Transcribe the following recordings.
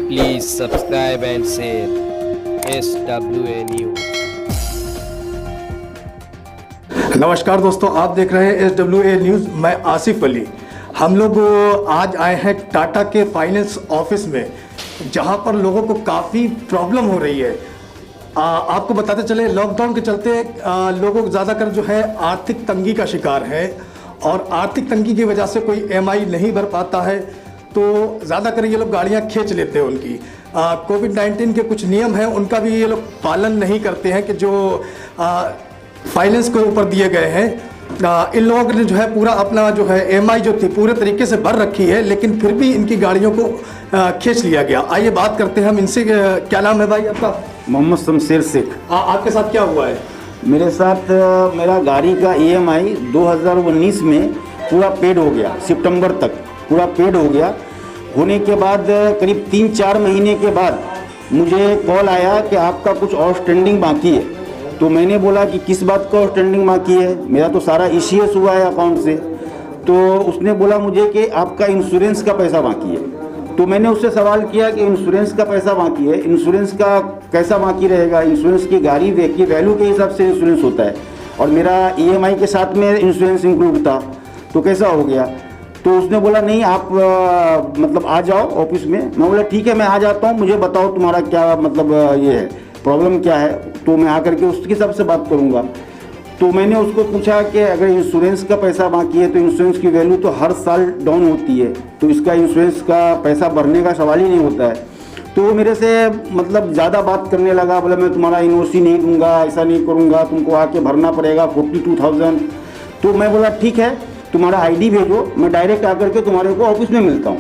Please subscribe and share SWA News। नमस्कार दोस्तों, आप देख रहे हैं SWA न्यूज़। मैं आसिफ अली। हम लोग आज आए हैं टाटा के फाइनेंस ऑफिस में, जहां पर लोगों को काफ़ी प्रॉब्लम हो रही है। आपको बताते चले, लॉकडाउन के चलते लोगों ज़्यादातर जो है आर्थिक तंगी का शिकार है, और आर्थिक तंगी की वजह से कोई EMI नहीं भर पाता है, तो ज़्यादातर ये लोग गाड़ियाँ खींच लेते हैं उनकी। कोविड-19 के कुछ नियम हैं, उनका भी ये लोग पालन नहीं करते हैं कि जो फाइनेंस के ऊपर दिए गए हैं। इन लोगों ने जो है पूरा अपना जो है EMI जो थी पूरे तरीके से भर रखी है, लेकिन फिर भी इनकी गाड़ियों को खींच लिया गया। आइए बात करते हैं हम इनसे। क्या नाम है भाई आपका? मोहम्मद शमशेर शेख। आपके साथ क्या हुआ है? मेरे साथ मेरा गाड़ी का EMI 2019 में पूरा पेड हो गया, सितंबर तक पूरा पेड हो गया। होने के बाद करीब 3-4 महीने के बाद मुझे कॉल आया कि आपका कुछ आउटस्टैंडिंग बाकी है। तो मैंने बोला कि किस बात का आउटस्टैंडिंग बाकी है, मेरा तो सारा ECS हुआ है अकाउंट से। तो उसने बोला मुझे कि आपका इंश्योरेंस का पैसा बाकी है। तो मैंने उससे सवाल किया कि इंश्योरेंस का पैसा बाकी है, इंश्योरेंस का कैसा बाकी रहेगा? इंश्योरेंस की गाड़ी की वैल्यू के हिसाब से इंश्योरेंस होता है, और मेरा EMI के साथ में इंश्योरेंस इंक्लूड था, तो कैसा हो गया? तो उसने बोला नहीं, आप मतलब आ जाओ ऑफिस में। मैं बोला ठीक है, मैं आ जाता हूँ, मुझे बताओ तुम्हारा क्या मतलब ये है, प्रॉब्लम क्या है, तो मैं आकर के उसके हिसाब से बात करूँगा। तो मैंने उसको पूछा कि अगर इंश्योरेंस का पैसा बाकी है तो इंश्योरेंस की वैल्यू तो हर साल डाउन होती है, तो इसका इंश्योरेंस का पैसा भरने का सवाल ही नहीं होता है। तो वो मेरे से मतलब ज़्यादा बात करने लगा, बोला मैं तुम्हारा NOC नहीं दूंगा, ऐसा नहीं करूँगा, तुमको आके भरना पड़ेगा 42,000। तो मैं बोला ठीक है, तुम्हारा ID भेजो, मैं डायरेक्ट आकर के तुम्हारे को ऑफिस में मिलता हूँ।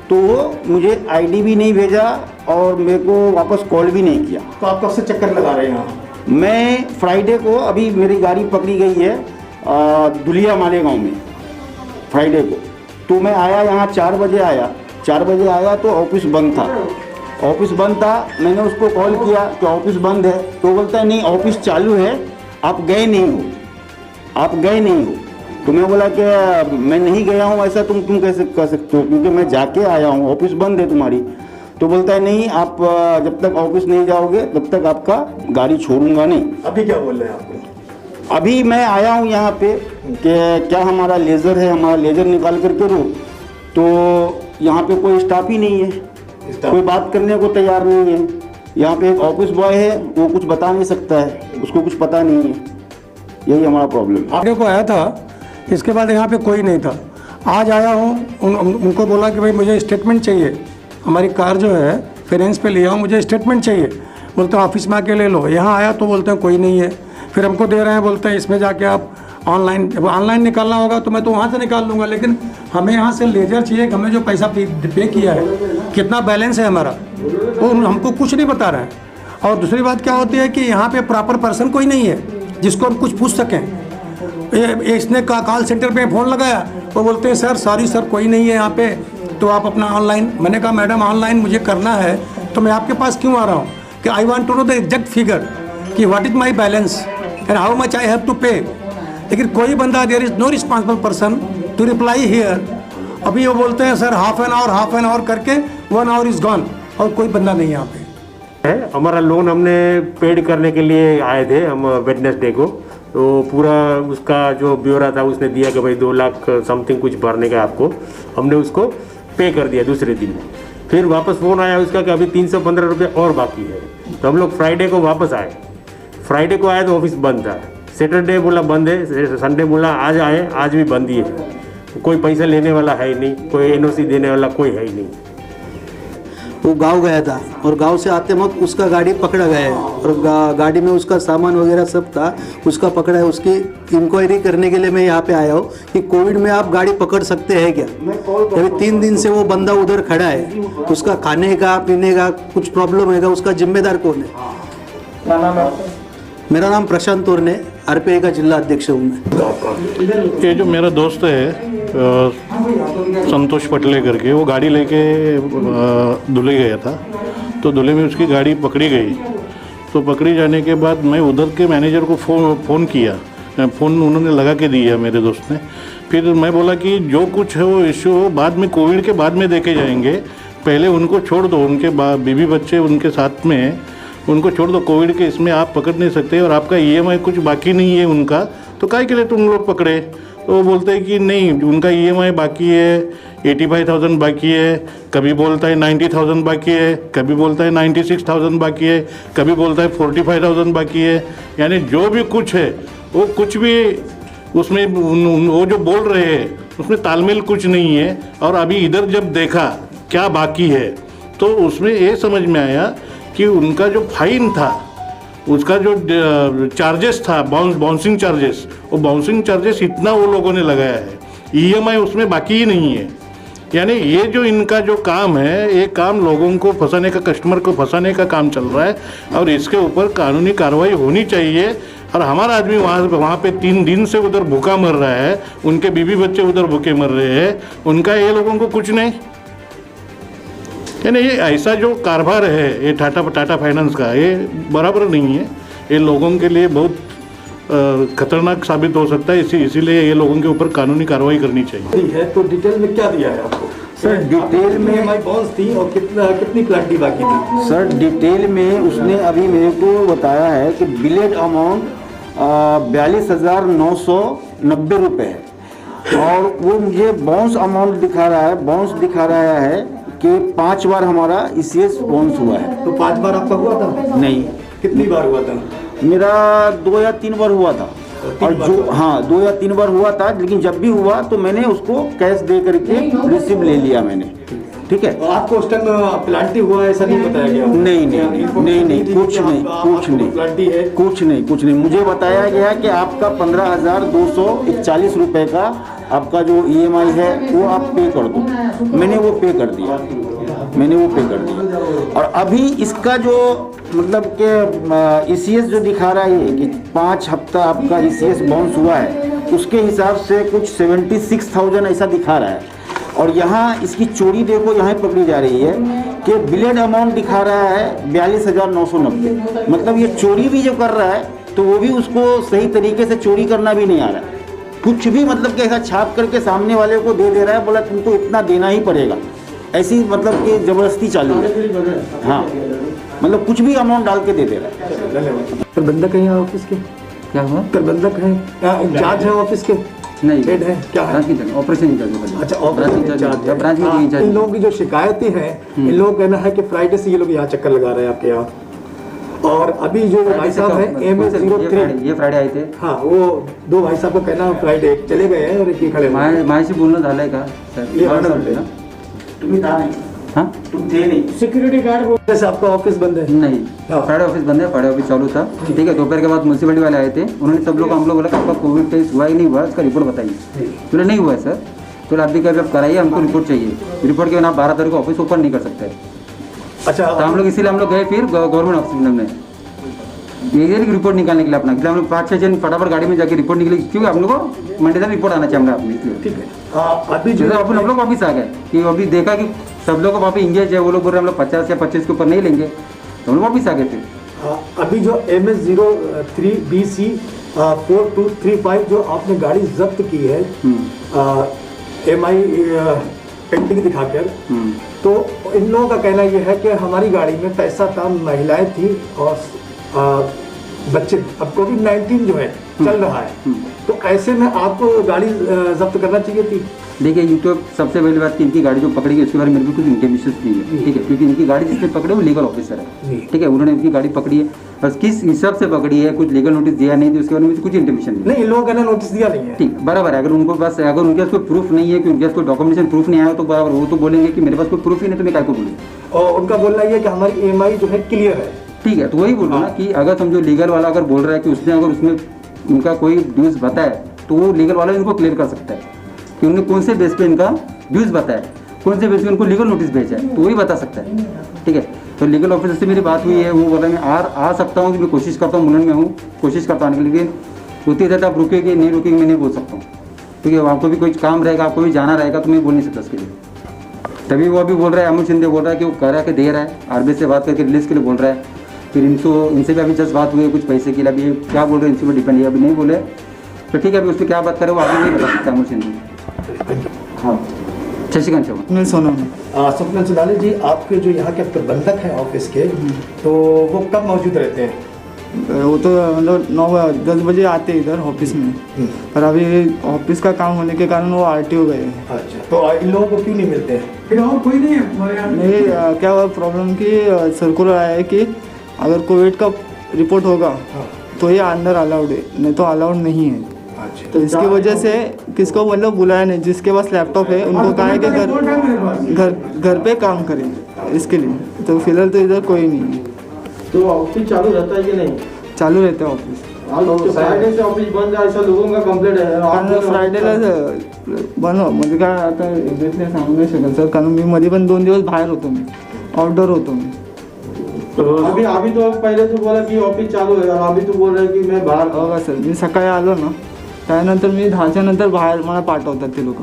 तो वो मुझे ID भी नहीं भेजा और मेरे को वापस कॉल भी नहीं किया। तो आप कब से चक्कर लगा रहे हैं यहाँ? मैं फ्राइडे को, अभी मेरी गाड़ी पकड़ी गई है दुलिया मालेगांव में फ्राइडे को। तो मैं आया यहाँ 4 बजे आया, 4 बजे आया तो ऑफिस बंद था। ऑफिस बंद था, मैंने उसको कॉल किया कि ऑफिस बंद है, तो बोलता है नहीं ऑफिस चालू है, आप गए नहीं हो, आप गए नहीं हो। तो मैं बोला कि मैं नहीं गया हूँ, ऐसा तुम कैसे कर सकते हो, क्योंकि मैं जाके आया हूँ, ऑफिस बंद है तुम्हारी। तो बोलता है नहीं, आप जब तक ऑफिस नहीं जाओगे तब तक आपका गाड़ी छोड़ूंगा नहीं। अभी क्या बोल रहे हैं आपको? अभी मैं आया हूँ यहाँ पे कि क्या हमारा लेज़र है, हमारा लेज़र निकाल करके दो। तो यहाँ पे कोई स्टाफ ही नहीं है, कोई बात करने को तैयार नहीं है। यहाँ पे एक ऑफिस बॉय है, वो कुछ बता नहीं सकता है, उसको कुछ पता नहीं है। यही हमारा प्रॉब्लम। आगे को आया था, इसके बाद यहाँ पे कोई नहीं था। आज आया हूँ, उनको बोला कि भाई मुझे स्टेटमेंट चाहिए, हमारी कार जो है फाइनेंस पे लिया हूँ, मुझे स्टेटमेंट चाहिए। बोलते हैं ऑफिस में आके ले लो। यहाँ आया तो बोलते हैं कोई नहीं है, फिर हमको दे रहे हैं, बोलते हैं इसमें जाके आप ऑनलाइन निकालना होगा, तो मैं तो वहाँ से निकाल लूँगा, लेकिन हमें यहाँ से लेजर चाहिए कि हमें जो पैसा पे किया है कितना बैलेंस है हमारा, वो हमको कुछ नहीं बता रहे हैं। और दूसरी बात क्या होती है कि यहाँ पे प्रॉपर पर्सन कोई नहीं है जिसको हम कुछ पूछ सकें। इसने कॉल सेंटर पे फ़ोन लगाया, वो बोलते हैं सर सॉरी सर कोई नहीं है यहाँ पे, तो आप अपना ऑनलाइन। मैंने कहा मैडम ऑनलाइन मुझे करना है तो मैं आपके पास क्यों आ रहा हूँ, कि I want to know the exact figure कि what is my balance and how much I have to pay. लेकिन कोई बंदा, there is no responsible person to reply here. अभी वो बोलते हैं सर हाफ एन आवर करके 1 आवर इज़ गॉन, और कोई बंदा नहीं यहाँ पे है। हमारा लोन हमने पेड करने के लिए आए थे हम वेडनेसडे को, तो पूरा उसका जो ब्यौरा था उसने दिया कि भाई 2 लाख समथिंग कुछ भरने का आपको। हमने उसको पे कर दिया दूसरे दिन। फिर वापस फ़ोन आया उसका कि अभी 315 रुपये और बाकी है। तो हम लोग फ्राइडे को वापस आए। फ्राइडे को आए तो ऑफिस बंद था। सैटरडे बोला बंद है, संडे बोला आज आए, आज भी बंद ही है। कोई पैसा लेने वाला है ही नहीं, कोई NOC देने वाला कोई है ही नहीं। वो गांव गया था, और गांव से आते वक्त उसका गाड़ी पकड़ा गया है, और गाड़ी में उसका सामान वगैरह सब था, उसका पकड़ा है। उसकी इंक्वायरी करने के लिए मैं यहाँ पे आया हूँ कि कोविड में आप गाड़ी पकड़ सकते हैं क्या। अभी 3 दिन से वो बंदा उधर खड़ा है, उसका खाने का पीने का कुछ प्रॉब्लम है, उसका जिम्मेदार कौन है? क्या नाम है? मेरा नाम प्रशांत तोरने, RPI का जिला अध्यक्ष हूँ मैं। ये जो मेरा दोस्त है संतोष पटले करके, वो गाड़ी लेके धुले गया था, तो धुले में उसकी गाड़ी पकड़ी गई। तो पकड़ी जाने के बाद मैं उधर के मैनेजर को फ़ोन किया, फ़ोन उन्होंने लगा के दिया मेरे दोस्त ने। फिर मैं बोला कि जो कुछ है वो इश्यू हो बाद में, कोविड के बाद में देखे जाएंगे, पहले उनको छोड़ दो, उनके बीवी बच्चे उनके साथ में, उनको छोड़ दो। कोविड के इसमें आप पकड़ नहीं सकते और आपका EMI कुछ बाकी नहीं है उनका, तो काहे के लिए तुम लोग पकड़े? तो वो बोलते हैं कि नहीं, उनका EMI बाकी है, 85,000 बाकी है, कभी बोलता है 90,000 बाकी है, कभी बोलता है 96,000 बाकी है, कभी बोलता है 45,000 बाकी है। यानी जो भी कुछ है वो कुछ भी उसमें वो जो बोल रहे हैं उसमें तालमेल कुछ नहीं है। और अभी इधर जब देखा क्या बाकी है तो उसमें ये समझ में आया कि उनका जो फाइन था, उसका जो चार्जेस था, बाउंसिंग चार्जेस, वो बाउंसिंग चार्जेस इतना वो लोगों ने लगाया है, EMI उसमें बाकी ही नहीं है। यानी ये जो इनका जो काम है, ये काम लोगों को फंसाने का, कस्टमर को फंसाने का काम चल रहा है और इसके ऊपर कानूनी कार्रवाई होनी चाहिए। और हमारा आदमी वहाँ पे 3 दिन से उधर भूखा मर रहा है, उनके बीवी बच्चे उधर भूखे मर रहे हैं, उनका ये लोगों को कुछ नहीं। यानी ये ऐसा जो कारोबार है ये टाटा फाइनेंस का, ये बराबर नहीं है। ये लोगों के लिए बहुत खतरनाक साबित हो सकता है, इसीलिए ये लोगों के ऊपर कानूनी कार्रवाई करनी चाहिए। है तो डिटेल में क्या दिया है आपको? सर डिटेल में EMI बाउंस थी और कितनी प्लांटी बाकी थी? सर डिटेल में उसने अभी मेरे को बताया है कि बिलेड अमाउंट 42,990 रुपये है और वो मुझे बाउंस अमाउंट दिखा रहा है, बाउंस दिखा रहा है कि 5 बार हमारा ECS बाउंस हुआ है। तो 5 बार आपका हुआ था? नहीं, कितनी बार हुआ था? मेरा 2 या 3 बार हुआ था। और जो हाँ 2 या 3 बार हुआ था, लेकिन जब भी हुआ तो मैंने उसको कैश दे करके रिसीव ले लिया मैंने। ठीक है, तो आपको उस टाइम प्लांटी हुआ ऐसा नहीं बताया गया? नहीं, कुछ नहीं, मुझे बताया गया कि आपका 15,241 रुपये का आपका जो EMI है वो आप पे कर दो। मैंने वो पे कर दिया। और अभी इसका जो मतलब कि ECS जो दिखा रहा है कि 5 हफ्ता आपका ECS बाउंस हुआ है, उसके हिसाब से कुछ 76,000 ऐसा दिखा रहा है। और यहाँ इसकी चोरी देखो, यहाँ पकड़ी जा रही है कि बिलेड अमाउंट दिखा रहा है 42,990। मतलब ये चोरी भी जो कर रहा है तो वो भी उसको सही तरीके से चोरी करना भी नहीं आ रहा है, कुछ भी मतलब कि ऐसा छाप करके सामने वाले को दे दे रहा है, बोला तुमको इतना देना ही पड़ेगा, ऐसी मतलब कि ज़बरदस्ती चालू है। हाँ, मतलब कुछ भी अमाउंट डाल के दे दे रहा है। प्रबंधक है यहाँ ऑफिस के? क्या हुआ? प्रबंधक है, इंचार्ज है ऑफिस के? नहीं, हेड है, क्या है? Operation incharge. अच्छा, ऑपरेशन इंचार्ज है। ब्रांच में इंचार्ज। इन लोगों की जो शिकायतें हैं, इन लोगों का कहना है कि फ्राइडे से ये लोग यहाँ चक्कर लगा रहे हैं आपके यहाँ। और अभी जो भाई साहब है MS03, ये फ्राइडे आए थे। हाँ, वो 2 भाई साहब को कहना फ्राइडे चले गए हैं और एक ही खड़े हैं। माझ्याशी बोलणं झालंय का सर? ये ना तुम्हें था नहीं, हाँ तुम थे नहीं। सिक्योरिटी गार्ड बोलते से आपका ऑफिस बंद है? नहीं, फ्राइडे ऑफिस बंद है, फ्राइडे ऑफिस चालू था। ठीक है, दोपहर के बाद म्यूनसिपलिटी वाले आए थे, उन्होंने सब लोग हम लोग बोला कि आपका कोविड टेस्ट हुआ ही नहीं हुआ, इसका रिपोर्ट बताइए। बोले नहीं हुआ है सर। तो अभी कभी आप कराइए, हमको रिपोर्ट चाहिए। रिपोर्ट के बिना आप 12 तारीख को ऑफिस ओपन नहीं कर सकते। अच्छा, तो हम लोग इसीलिए हम लोग गए फिर गवर्नमेंट ऑफिस में ये रिपोर्ट निकालने के लिए अपना, हम लोग 5-6 जन फटाफट गाड़ी में जाके रिपोर्ट निकली, क्योंकि हम लोग को मंडे तक रिपोर्ट आना चाहिए अपने। ठीक है, अभी जो अपन हम लोग वापिस आ गए कि अभी देखा कि सब लोग वहाँ पे इंगेज है, वो लोग बोल रहे हम लोग 50 या 25 के ऊपर नहीं लेंगे, तो हम लोग वापिस आ गए फिर। अभी जो MS03BC 4235 जो आपने गाड़ी जब्त की है MI पेंटिंग दिखाकर, तो इन लोगों का कहना यह है कि हमारी गाड़ी में पैसा था, महिलाएं थी और बच्चे। अब कोविड-19 जो है चल रहा है, तो ऐसे में आपको गाड़ी जब्त करना चाहिए थी। देखिए, ये तो सबसे पहली बात कि इनकी गाड़ी जो पकड़ी गई उसके बारे में मेरे को कुछ इंफॉर्मेशन नहीं है। ठीक है, क्योंकि इनकी गाड़ी जिसने पकड़े वो लीगल ऑफिसर है। ठीक है, उन्होंने इनकी गाड़ी पकड़ी है, बस किस हिसाब से पकड़ी है, कुछ लीगल नोटिस दिया नहीं, तो उसके बारे में कुछ इंफॉर्मेशन नहीं। इन लोगों ने नोटिस दिया नहीं है। ठीक, बराबर है। अगर उनको पास, अगर उनके पास कोई प्रूफ नहीं है, कि उनके पास कोई डॉक्यूमेंटेशन प्रूफ नहीं आया, तो बराबर वो तो बोलेंगे कि मेरे पास कोई प्रूफ ही नहीं, तो मैं काय को बोलूँ। और उनका बोलना यह है कि हमारी EMI जो है क्लियर है। ठीक है, तो वही बोल रहा ना कि अगर समझो लीगल वाला अगर बोल रहा है कि उसने अगर उसमें उनका कोई ड्यूज बताया, तो वो लीगल वाला इनको क्लियर कर सकता है कि उन्होंने कौन से बेस पे इनका ड्यूज बताया, कौन से बेस पे उनको लीगल नोटिस भेजा है, तो वही बता सकता है। ठीक है, तो लीगल ऑफिसर से मेरी बात हुई है, वो बोल रहे हैं मैं आ सकता हूँ, कि मैं कोशिश करता हूँ, मुलन में हूँ, कोशिश करता हूँ, लेकिन होती रहता आप रुकेंगे नहीं रुकेंगे मैं नहीं बोल सकता हूँ, क्योंकि आपको भी कोई काम रहेगा, आपको भी जाना रहेगा, तो मैं बोल नहीं सकता उसके लिए। तभी वो अभी बोल रहा है, अमोल शिंदे बोल रहा है कि वो करा के दे रहा है, RBI से बात करके रिलीज के लिए बोल रहा है। फिर इनसे भी अभी जस्ट बात हुई है कुछ पैसे के लिए, अभी क्या बोल रहे हैं इनसे भी डिपेंड है, अभी नहीं बोले। तो ठीक है, अभी उस पर क्या बात करें वो आगे नहीं बता सकता अमोल शिंदे। हाँ, शशिकांत चौहान। स्वप्निल सोनवणे। स्वप्निल सोनाली जी, आपके जो यहाँ के प्रबंधक हैं ऑफिस के, तो वो कब मौजूद रहते हैं? वो तो मतलब 9-10 बजे आते हैं इधर ऑफिस में, और अभी ऑफिस का काम होने के कारण वो RTO गए हैं। अच्छा, तो इन लोगों को क्यों नहीं मिलते हैं? फिर और कोई नहीं है हमारे यहाँ। नहीं, क्या हुआ प्रॉब्लम की सर्कुलर आया है कि अगर कोविड का रिपोर्ट होगा तो ये अंदर अलाउड है, नहीं तो अलाउड नहीं है। अच्छा, तो इसकी वजह से किसको मतलब बुलाया नहीं, जिसके पास लैपटॉप है उनको कहा है कि घर पे काम करें इसके लिए। तो फिलहाल तो इधर कोई नहीं है। तो ऑफिस चालू रहता है कि नहीं? चालू रहता है ऑफिस। फ्रायडे से ऑफिस बंद आहे असं लोगों का कंप्लेंट आहे। फ्रायडेला बंद म्हणजे काय आता एक्झॅक्टली सांगू नाही शकत सर, कारण मी मध्ये पण 2 दिवस बाहेर होतो, मी आउटडोर होतो मी। अभी तो पहले तो बोला कि ऑफिस चालू है और अभी तो बोल रहे कि मैं बाहर। बघा सर, मी सकाळी आलो ना त्यानंतर मी 10च्या नंतर बाहेर मला पाठवतात ते लोक,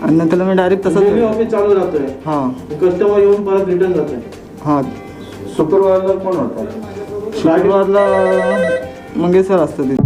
आणि नंतर मी डायरेक्ट तसंच ऑफिस चालू राहतोय, हां कस्टमर येऊन परत रिटर्न जातोय। हां। शुक्रवारला कोण होता? शुक्रवारला मंगेश सर असतात तिथे।